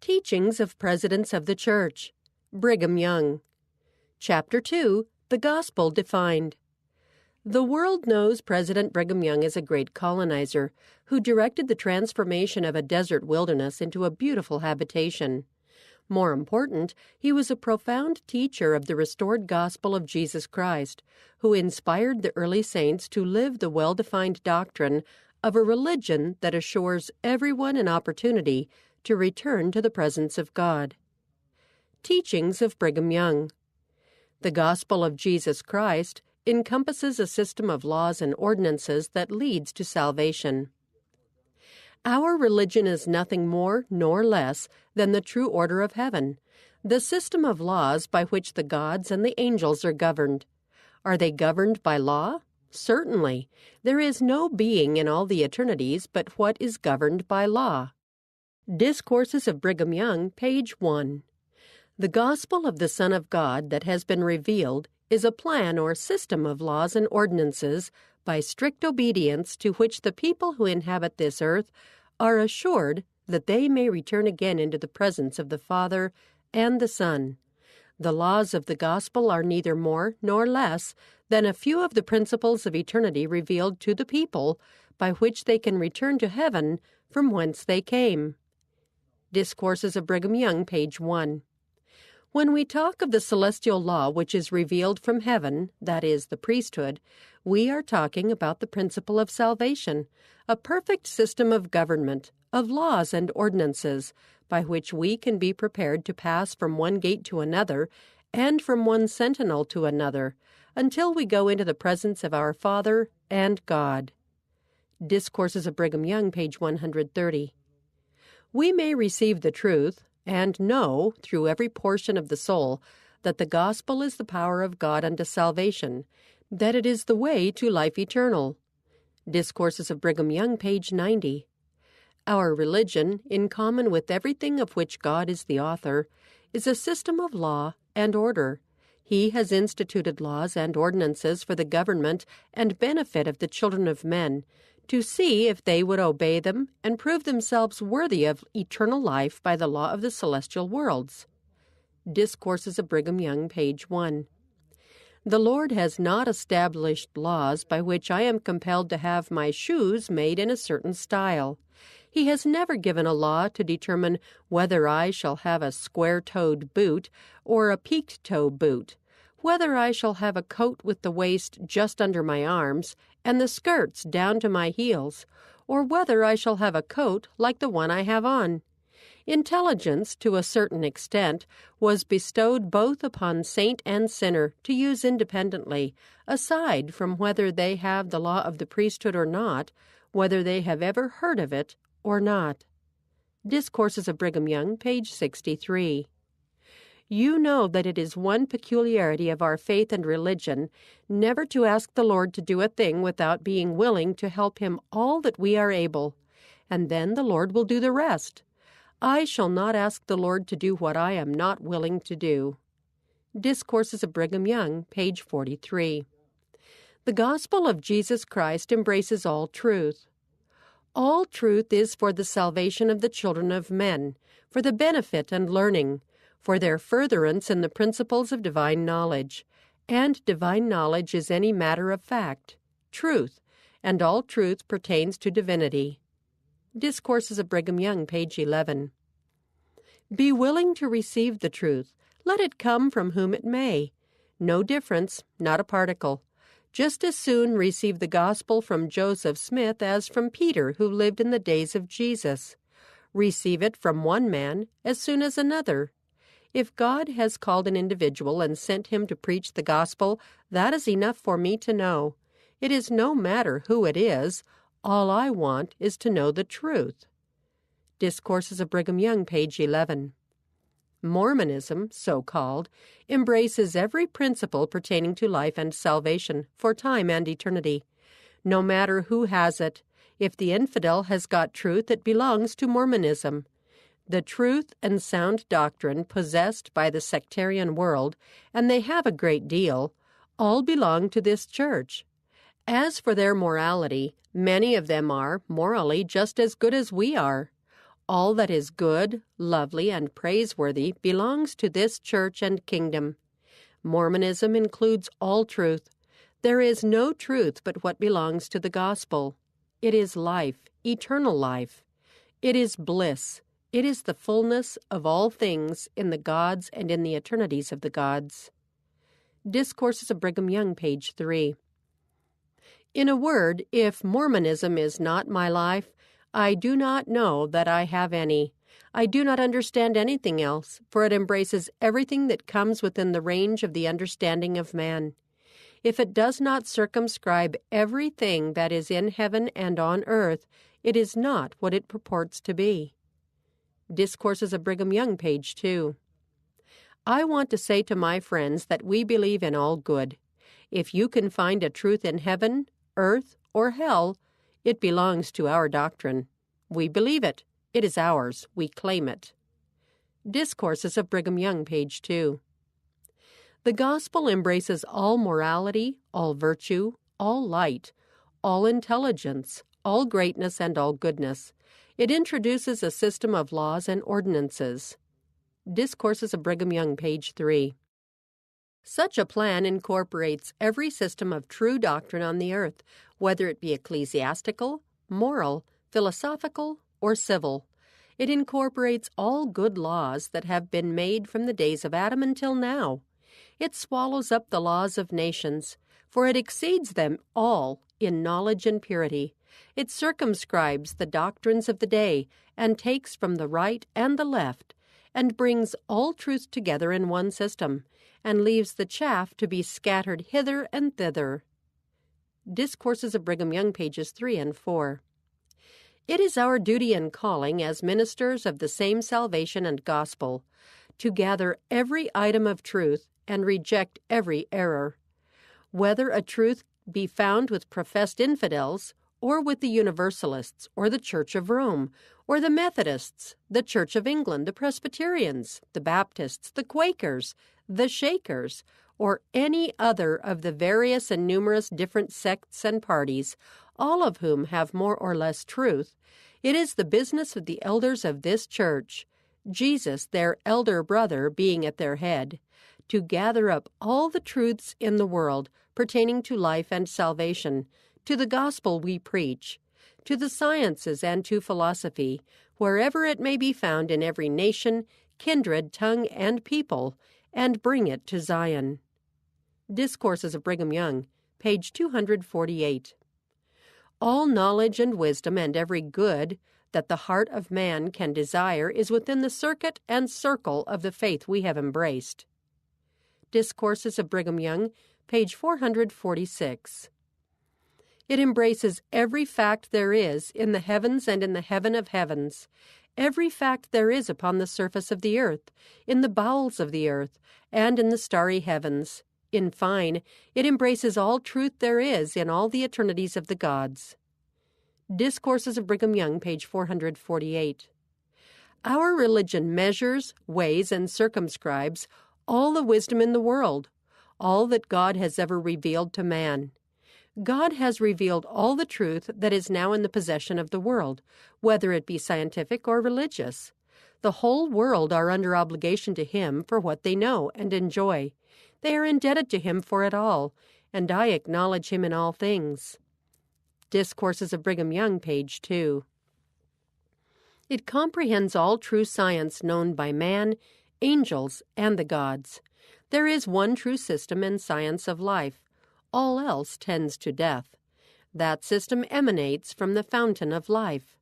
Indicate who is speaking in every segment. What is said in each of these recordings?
Speaker 1: Teachings of Presidents of the Church. Brigham Young. Chapter 2, The Gospel Defined. The world knows President Brigham Young as a great colonizer who directed the transformation of a desert wilderness into a beautiful habitation. More important, he was a profound teacher of the restored gospel of Jesus Christ, who inspired the early saints to live the well-defined doctrine of a religion that assures everyone an opportunity to return to the presence of God. Teachings of Brigham Young. The gospel of Jesus Christ encompasses a system of laws and ordinances that leads to salvation. Our religion is nothing more nor less than the true order of heaven, the system of laws by which the gods and the angels are governed. Are they governed by law? Certainly. There is no being in all the eternities but what is governed by law. Discourses of Brigham Young, page 1. The gospel of the Son of God that has been revealed is a plan or system of laws and ordinances by strict obedience to which the people who inhabit this earth are assured that they may return again into the presence of the Father and the Son. The laws of the gospel are neither more nor less than a few of the principles of eternity revealed to the people by which they can return to heaven from whence they came. Discourses of Brigham Young, page 1. When we talk of the celestial law which is revealed from heaven, that is, the priesthood, we are talking about the principle of salvation, a perfect system of government, of laws and ordinances, by which we can be prepared to pass from one gate to another, and from one sentinel to another, until we go into the presence of our Father and God. Discourses of Brigham Young, page 130. We may receive the truth, and know, through every portion of the soul, that the gospel is the power of God unto salvation, that it is the way to life eternal. Discourses of Brigham Young, page 90. Our religion, in common with everything of which God is the author, is a system of law and order. He has instituted laws and ordinances for the government and benefit of the children of men, to see if they would obey them and prove themselves worthy of eternal life by the law of the celestial worlds. Discourses of Brigham Young, page 1. The Lord has not established laws by which I am compelled to have my shoes made in a certain style. He has never given a law to determine whether I shall have a square-toed boot or a peaked-toe boot, whether I shall have a coat with the waist just under my arms and the skirts down to my heels, or whether I shall have a coat like the one I have on. Intelligence, to a certain extent, was bestowed both upon saint and sinner to use independently, aside from whether they have the law of the priesthood or not, whether they have ever heard of it or not. Discourses of Brigham Young, page 63. You know that it is one peculiarity of our faith and religion never to ask the Lord to do a thing without being willing to help him all that we are able, and then the Lord will do the rest. I shall not ask the Lord to do what I am not willing to do. Discourses of Brigham Young, page 43. The gospel of Jesus Christ embraces all truth. All truth is for the salvation of the children of men, for the benefit and learning, for their furtherance in the principles of divine knowledge. And divine knowledge is any matter of fact, truth, and all truth pertains to divinity. Discourses of Brigham Young, page 11. Be willing to receive the truth. Let it come from whom it may. No difference, not a particle. Just as soon receive the gospel from Joseph Smith as from Peter, who lived in the days of Jesus. Receive it from one man as soon as another. If God has called an individual and sent him to preach the gospel, that is enough for me to know. It is no matter who it is. All I want is to know the truth. Discourses of Brigham Young, page 11. Mormonism, so called, embraces every principle pertaining to life and salvation for time and eternity. No matter who has it, if the infidel has got truth, it belongs to Mormonism. The truth and sound doctrine possessed by the sectarian world, and they have a great deal, all belong to this church. As for their morality, many of them are, morally, just as good as we are. All that is good, lovely, and praiseworthy belongs to this church and kingdom. Mormonism includes all truth. There is no truth but what belongs to the gospel. It is life, eternal life. It is bliss. It is the fullness of all things in the gods and in the eternities of the gods. Discourses of Brigham Young, page 3. In a word, if Mormonism is not my life, I do not know that I have any. I do not understand anything else, for it embraces everything that comes within the range of the understanding of man. If it does not circumscribe everything that is in heaven and on earth, it is not what it purports to be. Discourses of Brigham Young, page 2. I want to say to my friends that we believe in all good. If you can find a truth in heaven, earth, or hell, it belongs to our doctrine. We believe it. It is ours. We claim it. Discourses of Brigham Young, page 2. The gospel embraces all morality, all virtue, all light, all intelligence, all greatness, and all goodness. It introduces a system of laws and ordinances. Discourses of Brigham Young, page 3. Such a plan incorporates every system of true doctrine on the earth, whether it be ecclesiastical, moral, philosophical, or civil. It incorporates all good laws that have been made from the days of Adam until now. It swallows up the laws of nations, for it exceeds them all in knowledge and purity. It circumscribes the doctrines of the day, and takes from the right and the left, and brings all truth together in one system, and leaves the chaff to be scattered hither and thither. Discourses of Brigham Young, pages 3 and 4. It is our duty and calling as ministers of the same salvation and gospel to gather every item of truth and reject every error. Whether a truth be found with professed infidels, or with the Universalists, or the Church of Rome, or the Methodists, the Church of England, the Presbyterians, the Baptists, the Quakers, the Shakers, or any other of the various and numerous different sects and parties, all of whom have more or less truth, it is the business of the elders of this church, Jesus, their elder brother, being at their head, to gather up all the truths in the world pertaining to life and salvation, to the gospel we preach, to the sciences and to philosophy, wherever it may be found in every nation, kindred, tongue, and people, and bring it to Zion. Discourses of Brigham Young, page 248. All knowledge and wisdom and every good that the heart of man can desire is within the circuit and circle of the faith we have embraced. Discourses of Brigham Young, page 446. It embraces every fact there is in the heavens and in the heaven of heavens, every fact there is upon the surface of the earth, in the bowels of the earth, and in the starry heavens. In fine, it embraces all truth there is in all the eternities of the gods. Discourses of Brigham Young, page 448. Our religion measures, weighs, and circumscribes all the wisdom in the world, all that God has ever revealed to man. God has revealed all the truth that is now in the possession of the world, whether it be scientific or religious. The whole world are under obligation to Him for what they know and enjoy. They are indebted to Him for it all, and I acknowledge Him in all things. Discourses of Brigham Young, page 2. It comprehends all true science known by man, angels, and the gods. There is one true system and science of life. All else tends to death. That system emanates from the fountain of life.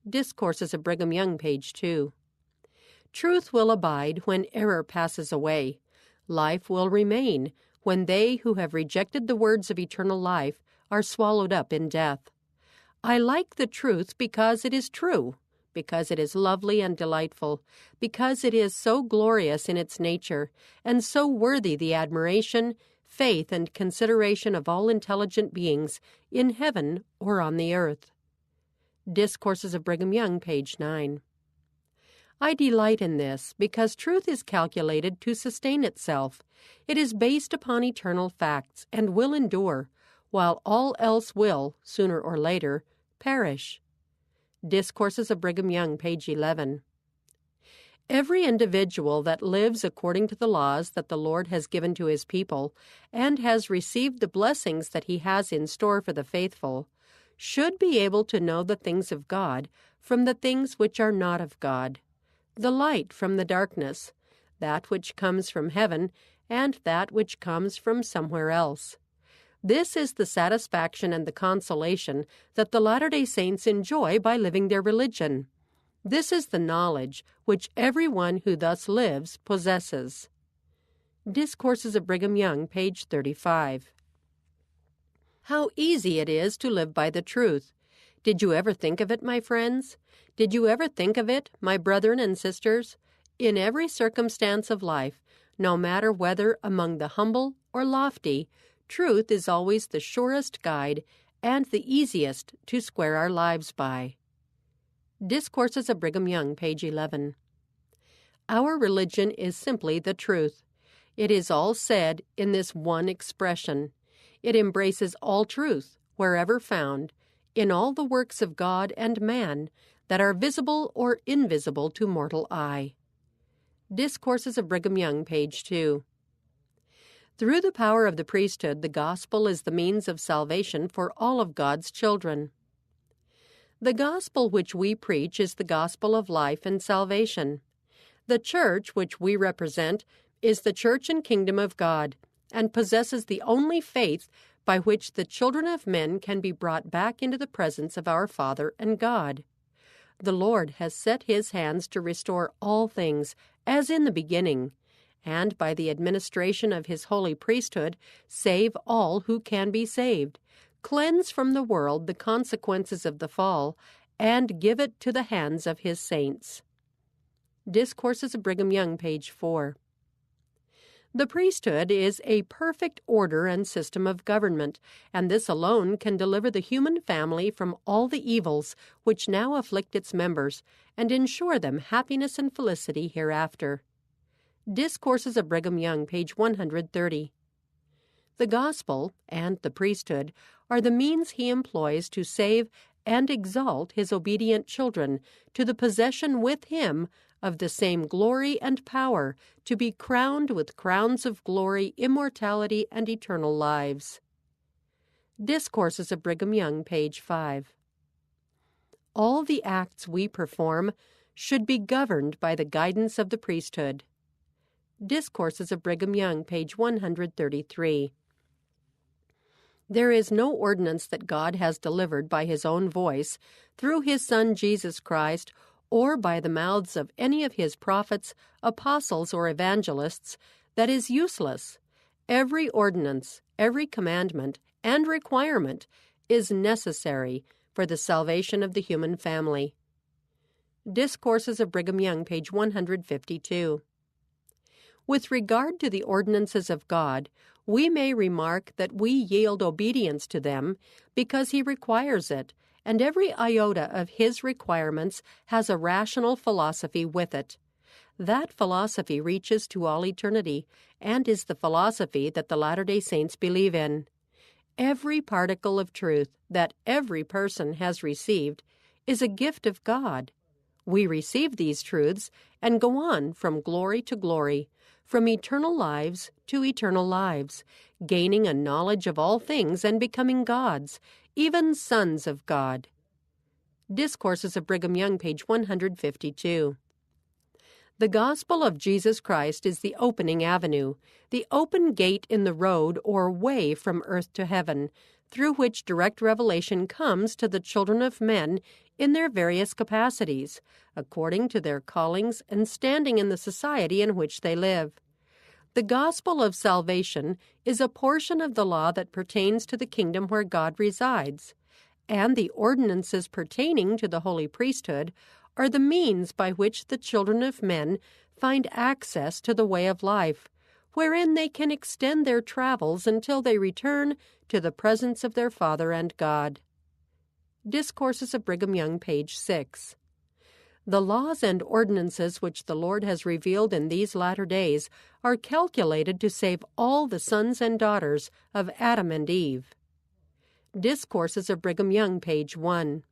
Speaker 1: Discourses of Brigham Young, page 2. Truth will abide when error passes away. Life will remain when they who have rejected the words of eternal life are swallowed up in death. I like the truth because it is true, because it is lovely and delightful, because it is so glorious in its nature, and so worthy the admiration, faith, and consideration of all intelligent beings in heaven or on the earth. Discourses of Brigham Young, page 9. I delight in this because truth is calculated to sustain itself. It is based upon eternal facts and will endure, while all else will, sooner or later, perish. Discourses of Brigham Young, page 11. Every individual that lives according to the laws that the Lord has given to his people and has received the blessings that he has in store for the faithful should be able to know the things of God from the things which are not of God, the light from the darkness, that which comes from heaven and that which comes from somewhere else. This is the satisfaction and the consolation that the Latter-day Saints enjoy by living their religion. This is the knowledge which everyone who thus lives possesses. Discourses of Brigham Young, page 35. How easy it is to live by the truth. Did you ever think of it, my friends? Did you ever think of it, my brethren and sisters? In every circumstance of life, no matter whether among the humble or lofty, truth is always the surest guide and the easiest to square our lives by. Discourses of Brigham Young, page 11. Our religion is simply the truth. It is all said in this one expression. It embraces all truth, wherever found, in all the works of God and man that are visible or invisible to mortal eye. Discourses of Brigham Young, page 2. Through the power of the priesthood, the gospel is the means of salvation for all of God's children. The gospel which we preach is the gospel of life and salvation. The church which we represent is the church and kingdom of God, and possesses the only faith by which the children of men can be brought back into the presence of our Father and God. The Lord has set his hands to restore all things as in the beginning, and by the administration of his holy priesthood save all who can be saved, cleanse from the world the consequences of the fall, and give it to the hands of his saints. Discourses of Brigham Young, page 4. The priesthood is a perfect order and system of government, and this alone can deliver the human family from all the evils which now afflict its members, and ensure them happiness and felicity hereafter. Discourses of Brigham Young, page 130. The gospel and the priesthood are the means he employs to save and exalt his obedient children to the possession with him of the same glory and power, to be crowned with crowns of glory, immortality, and eternal lives. Discourses of Brigham Young, page 5. All the acts we perform should be governed by the guidance of the priesthood. Discourses of Brigham Young, page 133. There is no ordinance that God has delivered by his own voice, through his Son Jesus Christ, or by the mouths of any of his prophets, apostles, or evangelists, that is useless. Every ordinance, every commandment, and requirement is necessary for the salvation of the human family. Discourses of Brigham Young, page 152. With regard to the ordinances of God, we may remark that we yield obedience to them because he requires it, and every iota of his requirements has a rational philosophy with it. That philosophy reaches to all eternity, and is the philosophy that the Latter-day Saints believe in. Every particle of truth that every person has received is a gift of God. We receive these truths and go on from glory to glory, from eternal lives to eternal lives, gaining a knowledge of all things and becoming gods, even sons of God. Discourses of Brigham Young, page 152. The gospel of Jesus Christ is the opening avenue, the open gate in the road or way from earth to heaven, through which direct revelation comes to the children of men in their various capacities, according to their callings and standing in the society in which they live. The gospel of salvation is a portion of the law that pertains to the kingdom where God resides, and the ordinances pertaining to the holy priesthood are the means by which the children of men find access to the way of life, wherein they can extend their travels until they return to the presence of their Father and God. Discourses of Brigham Young, page 6. The laws and ordinances which the Lord has revealed in these latter days are calculated to save all the sons and daughters of Adam and Eve. Discourses of Brigham Young, page 1.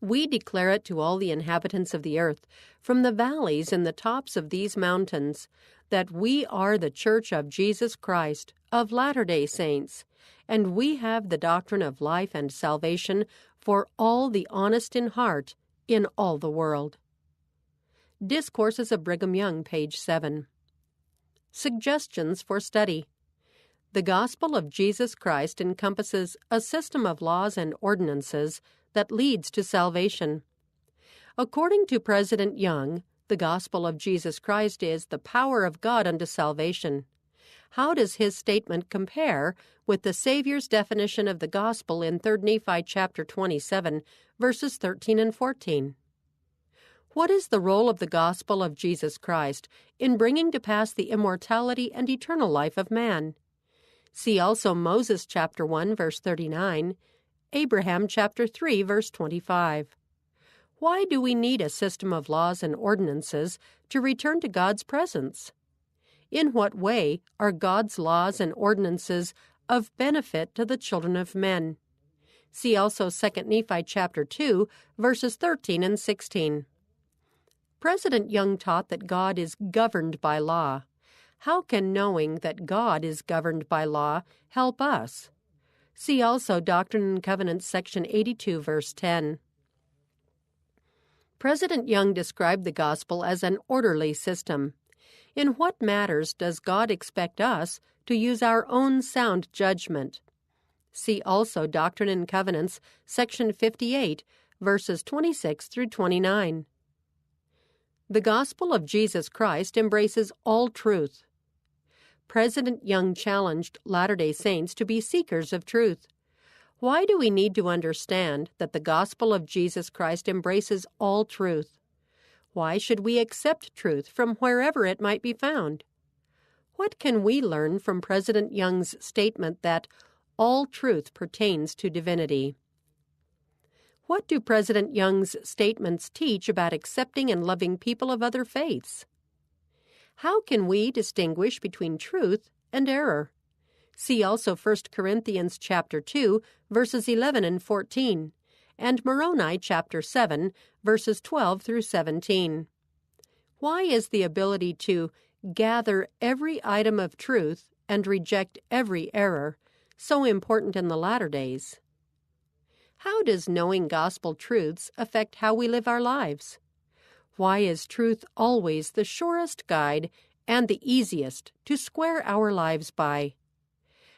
Speaker 1: We declare it to all the inhabitants of the earth, from the valleys and the tops of these mountains, that we are the Church of Jesus Christ, of Latter-day Saints, and we have the doctrine of life and salvation for all the honest in heart in all the world. Discourses of Brigham Young, page 7. Suggestions for study. The gospel of Jesus Christ encompasses a system of laws and ordinances that leads to salvation. According to President Young, the gospel of Jesus Christ is the power of God unto salvation. How does his statement compare with the Savior's definition of the gospel in 3 Nephi chapter 27, verses 13 and 14? What is the role of the gospel of Jesus Christ in bringing to pass the immortality and eternal life of man? See also Moses chapter 1, verse 39, Abraham chapter 3, verse 25. Why do we need a system of laws and ordinances to return to God's presence? In what way are God's laws and ordinances of benefit to the children of men? See also 2 Nephi chapter 2, verses 13 and 16. President Young taught that God is governed by law. How can knowing that God is governed by law help us? See also Doctrine and Covenants, section 82, verse 10. President Young described the gospel as an orderly system. In what matters does God expect us to use our own sound judgment? See also Doctrine and Covenants, section 58, verses 26 through 29. The gospel of Jesus Christ embraces all truth. President Young challenged Latter-day Saints to be seekers of truth. Why do we need to understand that the gospel of Jesus Christ embraces all truth? Why should we accept truth from wherever it might be found? What can we learn from President Young's statement that all truth pertains to divinity? What do President Young's statements teach about accepting and loving people of other faiths? How can we distinguish between truth and error? See also 1 Corinthians chapter 2, verses 11 and 14, and Moroni chapter 7, verses 12 through 17. Why is the ability to gather every item of truth and reject every error so important in the latter days? How does knowing gospel truths affect how we live our lives? Why is truth always the surest guide and the easiest to square our lives by?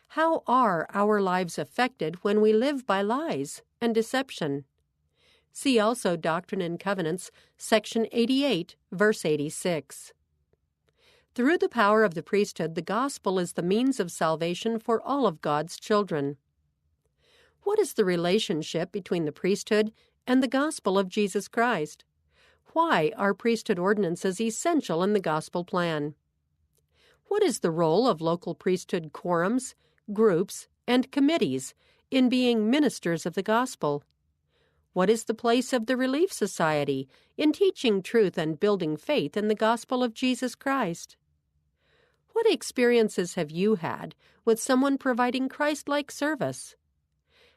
Speaker 1: How are our lives affected when we live by lies and deception? See also Doctrine and Covenants, section 88, verse 86. Through the power of the priesthood, the gospel is the means of salvation for all of God's children. What is the relationship between the priesthood and the gospel of Jesus Christ? Why are priesthood ordinances essential in the gospel plan? What is the role of local priesthood quorums, groups, and committees in being ministers of the gospel? What is the place of the Relief Society in teaching truth and building faith in the gospel of Jesus Christ? What experiences have you had with someone providing Christ-like service?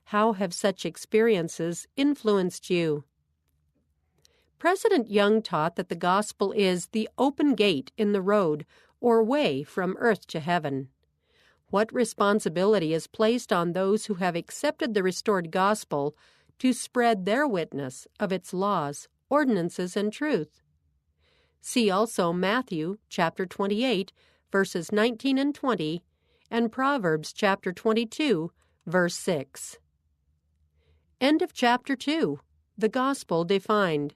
Speaker 1: How have such experiences influenced you? President Young taught that the gospel is the open gate in the road or way from earth to heaven. What responsibility is placed on those who have accepted the restored gospel to spread their witness of its laws, ordinances, and truth? See also Matthew chapter 28, verses 19 and 20, and Proverbs chapter 22, verse 6. End of chapter 2. The Gospel Defined.